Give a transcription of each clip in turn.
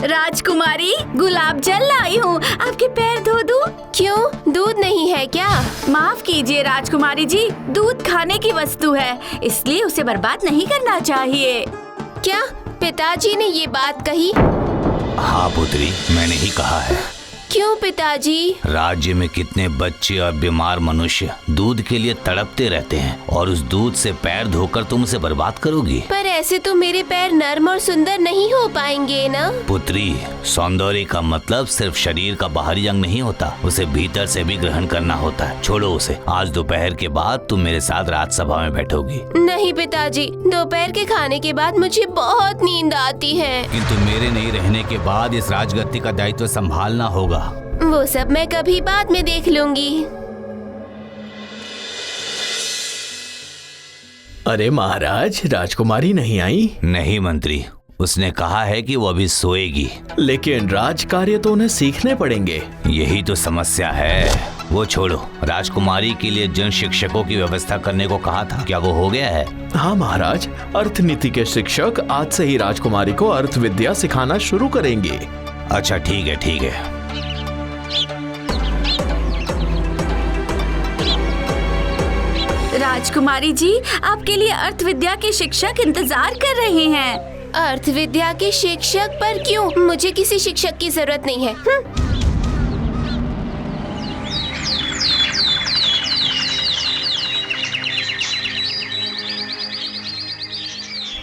राजकुमारी, गुलाब जल लाई हूँ, आपके पैर धो दूँ? क्यों, दूध नहीं है क्या? माफ कीजिए राजकुमारी जी, दूध खाने की वस्तु है, इसलिए उसे बर्बाद नहीं करना चाहिए। क्या पिताजी ने ये बात कही? हाँ पुत्री, मैंने ही कहा है। क्यों पिताजी? राज्य में कितने बच्चे और बीमार मनुष्य दूध के लिए तड़पते रहते हैं और उस दूध से पैर धोकर तुम उसे बर्बाद करोगी? पर ऐसे तो मेरे पैर नर्म और सुंदर नहीं हो पाएंगे ना? पुत्री, सौंदर्य का मतलब सिर्फ शरीर का बाहरी अंग नहीं होता, उसे भीतर से भी ग्रहण करना होता है। छोड़ो उसे, आज दोपहर के बाद तुम मेरे साथ राजसभा में बैठोगी। नहीं पिताजी, दोपहर के खाने के बाद मुझे बहुत नींद आती है। किंतु मेरे नहीं रहने के बाद इस राजगद्दी का दायित्व संभालना होगा। वो सब मैं कभी बाद में देख लूंगी। अरे महाराज, राजकुमारी नहीं आई? नहीं मंत्री, उसने कहा है कि वो अभी सोएगी। लेकिन राज कार्य तो उन्हें सीखने पड़ेंगे। यही तो समस्या है। वो छोड़ो, राजकुमारी के लिए जन शिक्षकों की व्यवस्था करने को कहा था, क्या वो हो गया है? हाँ महाराज, अर्थनीति के शिक्षक आज से ही राजकुमारी को अर्थ विद्या सिखाना शुरू करेंगे। अच्छा ठीक है, ठीक है। राजकुमारी जी, आपके लिए अर्थ विद्या के शिक्षक इंतजार कर रहे हैं। अर्थ विद्या के शिक्षक? पर क्यों? मुझे किसी शिक्षक की जरूरत नहीं है।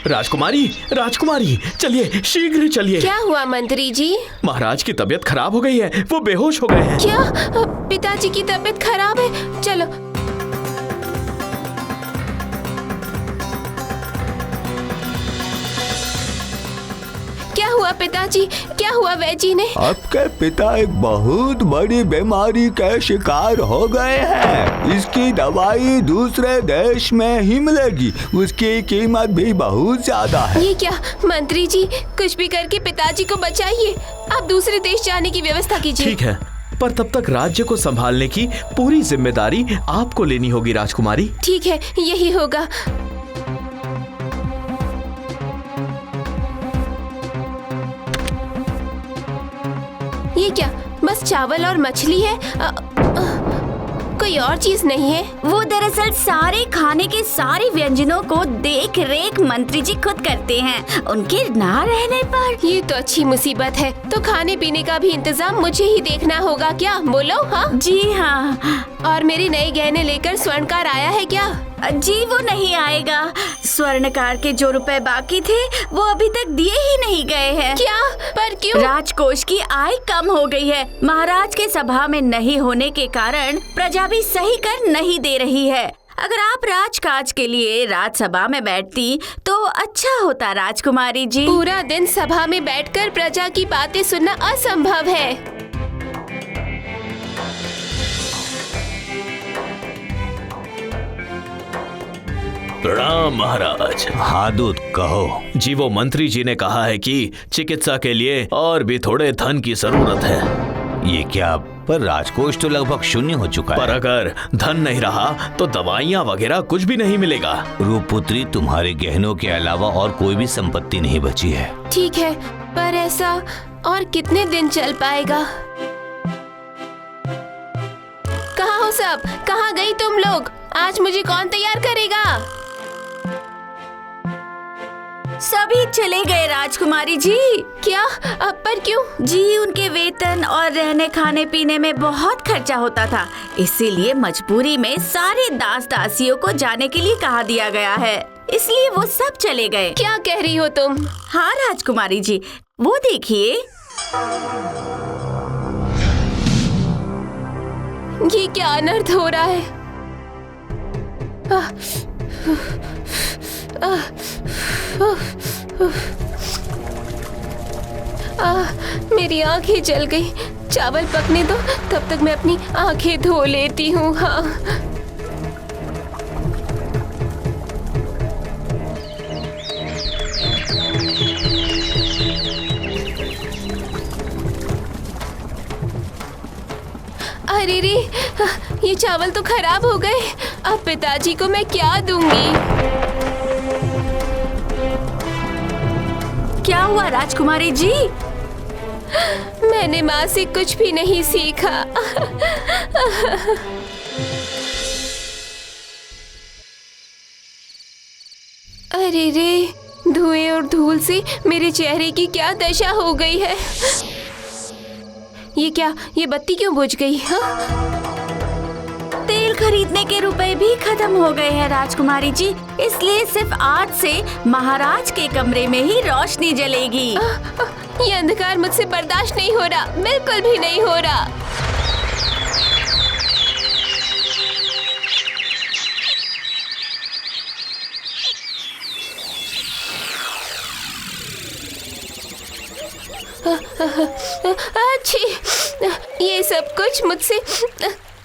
राजकुमारी, राजकुमारी, चलिए, शीघ्र चलिए। क्या हुआ मंत्री जी? महाराज की तबीयत खराब हो गई है, वो बेहोश हो गए हैं। क्या पिताजी की तबीयत खराब है? चलो। क्या हुआ पिताजी? क्या हुआ वैजी ने? आपके पिता एक बहुत बड़ी बीमारी के शिकार हो गए हैं। इसकी दवाई दूसरे देश में ही मिलेगी, उसकी कीमत भी बहुत ज्यादा है। ये क्या मंत्री जी, कुछ भी करके पिताजी को बचाइए। आप दूसरे देश जाने की व्यवस्था कीजिए। ठीक है, पर तब तक राज्य को संभालने की पूरी जिम्मेदारी आपको लेनी होगी राजकुमारी। ठीक है, यही होगा। ये क्या, बस चावल और मछली है? कोई और चीज नहीं है? वो दरअसल सारे खाने के सारे व्यंजनों को देख रेख मंत्री जी खुद करते हैं। उनके ना रहने पर ये तो अच्छी मुसीबत है। तो खाने पीने का भी इंतजाम मुझे ही देखना होगा क्या? बोलो। हाँ जी हाँ। और मेरे नए गहने लेकर स्वर्णकार आया है क्या? जी वो नहीं आएगा। स्वर्णकार के जो रुपए बाकी थे वो अभी तक दिए ही नहीं गए हैं। क्या? पर क्यों? राजकोष की आय कम हो गई है। महाराज के सभा में नहीं होने के कारण प्रजा भी सही कर नहीं दे रही है। अगर आप राजकाज के लिए राजसभा में बैठती तो अच्छा होता राजकुमारी जी। पूरा दिन सभा में बैठकर प्रजा की बातें सुनना असंभव है। प्रणाम महाराज। हाँ दूत, कहो। जी वो मंत्री जी ने कहा है कि चिकित्सा के लिए और भी थोड़े धन की जरूरत है। ये क्या? पर राजकोष तो लगभग शून्य हो चुका है। पर अगर धन नहीं रहा तो दवाइयाँ वगैरह कुछ भी नहीं मिलेगा। रूपपुत्री, तुम्हारे गहनों के अलावा और कोई भी संपत्ति नहीं बची है। ठीक है, पर ऐसा और कितने दिन चल पाएगा? कहाँ हो सब? कहाँ गई तुम लोग? आज मुझे कौन तैयार करेगा? सभी चले गए राजकुमारी जी। क्या? अब पर क्यों? जी उनके वेतन और रहने खाने पीने में बहुत खर्चा होता था, इसीलिए मजबूरी में सारे दास दासियों को जाने के लिए कहा दिया गया है, इसलिए वो सब चले गए। क्या कह रही हो तुम? हाँ राजकुमारी जी, वो देखिए। ये क्या अनर्थ हो रहा है? मेरी आंखें जल गई। चावल पकने दो, तब तक मैं अपनी आंखें धो लेती हूँ। हाँ अरे रे, ये चावल तो खराब हो गए। अब पिताजी को मैं क्या दूंगी? क्या हुआ राजकुमारी जी? मैंने माँ से कुछ भी नहीं सीखा। अरे रे, धुएं और धूल से मेरे चेहरे की क्या दशा हो गई है। ये क्या, ये बत्ती क्यों बुझ गई? हाँ? तेल खरीदने के रुपए भी खत्म हो गए हैं राजकुमारी जी, इसलिए सिर्फ आज से महाराज के कमरे में ही रोशनी जलेगी। ये अंधकार मुझसे बर्दाश्त नहीं हो रहा, बिल्कुल भी नहीं हो रहा। अच्छी, ये सब कुछ मुझसे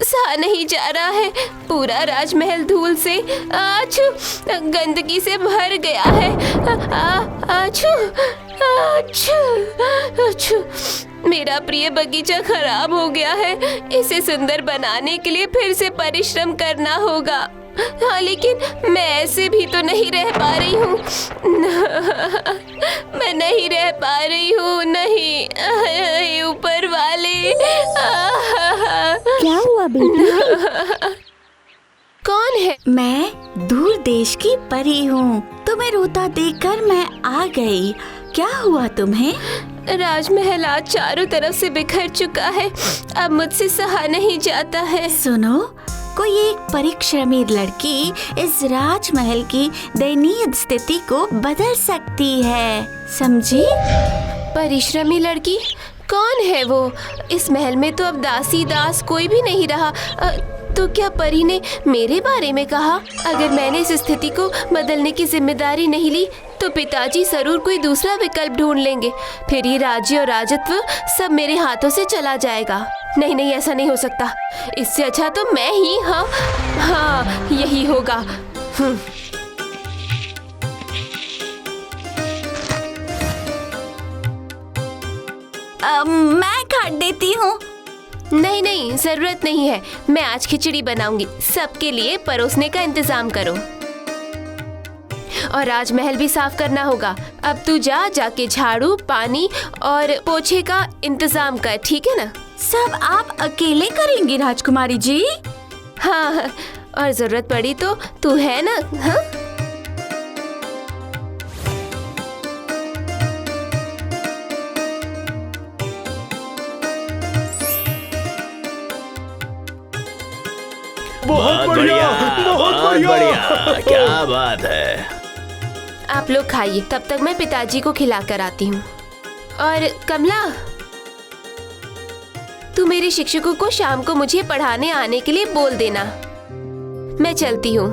सहा नहीं जा रहा है। पूरा राजमहल धूल से आछू गंदगी से भर गया है। आछू आछू आछू, मेरा प्रिय बगीचा खराब हो गया है। इसे सुंदर बनाने के लिए फिर से परिश्रम करना होगा। हाँ, लेकिन मैं ऐसे भी तो नहीं रह पा रही हूँ। मैं नहीं रह पा रही हूँ, नहीं। ऊपर वाले, क्या हुआ बेटी? कौन है? मैं दूर देश की परी हूँ। तुम्हें रोता देखकर मैं आ गई। क्या हुआ तुम्हें? राजमहल आज चारों तरफ से बिखर चुका है। अब मुझसे सहा नहीं जाता है। सुनो, कोई एक परिश्रमी लड़की इस राजमहल की दयनीय स्थिति को बदल सकती है, समझी? परिश्रमी लड़की? कौन है वो? इस महल में तो अब दासी दास कोई भी नहीं रहा। तो क्या परी ने मेरे बारे में कहा? अगर मैंने इस स्थिति को बदलने की जिम्मेदारी नहीं ली तो पिताजी जरूर कोई दूसरा विकल्प ढूंढ लेंगे। फिर ये राज्य और राजत्व सब मेरे हाथों से चला जाएगा। नहीं नहीं, ऐसा नहीं हो सकता। इससे अच्छा तो मैं ही, हाँ यही होगा। मैं काट देती हूँ। नहीं नहीं, जरूरत नहीं है। मैं आज खिचड़ी बनाऊंगी। सबके लिए परोसने का इंतजाम करो। और राजमहल भी साफ करना होगा। अब तू जाके झाड़ू, पानी और पोछे का इंतजाम कर, ठीक है ना? सब आप अकेले करेंगी राजकुमारी जी? हाँ, और जरूरत पड़ी तो तू है ना? हाँ? बहुत बढ़िया, बहुत बढ़िया। क्या बात है। आप लोग खाइए, तब तक मैं पिताजी को खिला कर आती हूँ। और कमला, तू मेरे शिक्षकों को शाम को मुझे पढ़ाने आने के लिए बोल देना। मैं चलती हूँ।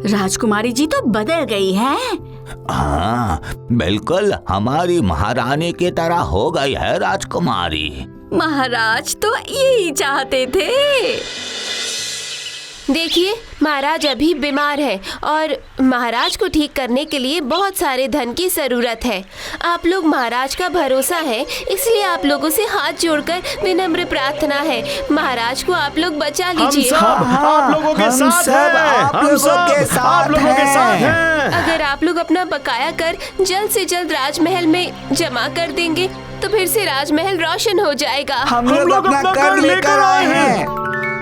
राजकुमारी जी तो बदल गई हैं। हाँ बिल्कुल, हमारी महारानी की तरह हो गई है राजकुमारी। महाराज तो यही चाहते थे। देखिए, महाराज अभी बीमार है और महाराज को ठीक करने के लिए बहुत सारे धन की जरूरत है। आप लोग महाराज का भरोसा है, इसलिए आप लोगों से हाथ जोड़कर विनम्र प्रार्थना है, महाराज को आप लोग बचा लीजिए। आप लोगों के साथ हैं। आप लोगों के साथ हैं। अगर आप लोग अपना बकाया कर जल्द से जल्द राजमहल में जमा कर देंगे तो फिर से राजमहल रोशन हो जाएगा। हम लोग अपना कर लेकर आए हैं।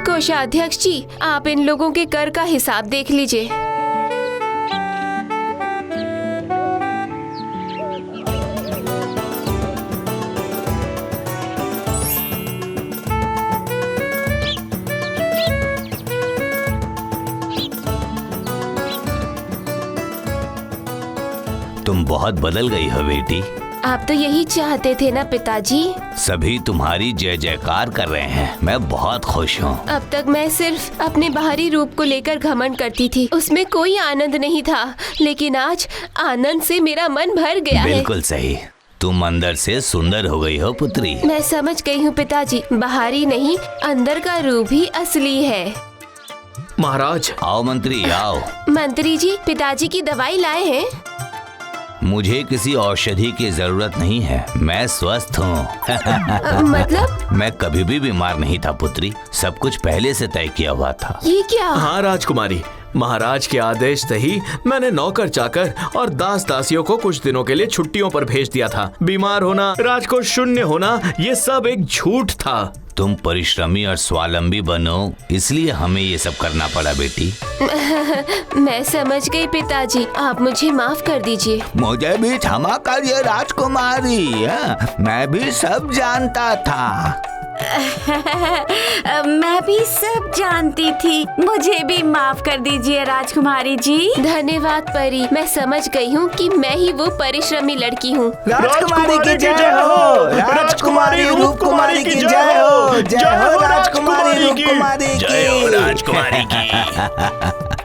कोषाध्यक्ष जी, आप इन लोगों के कर का हिसाब देख लीजिए। तुम बहुत बदल गई हो बेटी। आप तो यही चाहते थे ना पिताजी? सभी तुम्हारी जय जयकार कर रहे हैं। मैं बहुत खुश हूँ। अब तक मैं सिर्फ अपने बाहरी रूप को लेकर घमंड करती थी, उसमें कोई आनंद नहीं था, लेकिन आज आनंद से मेरा मन भर गया है। बिल्कुल सही, तुम अंदर से सुंदर हो गई हो पुत्री। मैं समझ गई हूँ पिताजी, बाहरी नहीं अंदर का रूप ही असली है। महाराज, आओ मंत्री आओ। मंत्री जी, पिताजी की दवाई लाए हैं? मुझे किसी औषधि की जरूरत नहीं है, मैं स्वस्थ हूँ। मतलब? मैं कभी भी बीमार नहीं था पुत्री, सब कुछ पहले से तय किया हुआ था। ये क्या? हाँ राजकुमारी, महाराज के आदेश से ही मैंने नौकर चाकर और दास दासियों को कुछ दिनों के लिए छुट्टियों पर भेज दिया था। बीमार होना, राजकोष शून्य होना, ये सब एक झूठ था। तुम परिश्रमी और स्वावलंबी बनो, इसलिए हमें ये सब करना पड़ा बेटी। मैं समझ गई पिताजी, आप मुझे माफ कर दीजिए। मुझे भी क्षमा करिए राजकुमारी, मैं भी सब जानता था। मैं भी सब जानती थी, मुझे भी माफ कर दीजिए राजकुमारी जी। धन्यवाद परी, मैं समझ गई हूँ कि मैं ही वो परिश्रमी लड़की हूँ। राजकुमारी की जय हो, राजकुमारी रूपकुमारी की जय हो, जय हो राजकुमारी रूपकुमारी की। जय हो राजकुमारी की।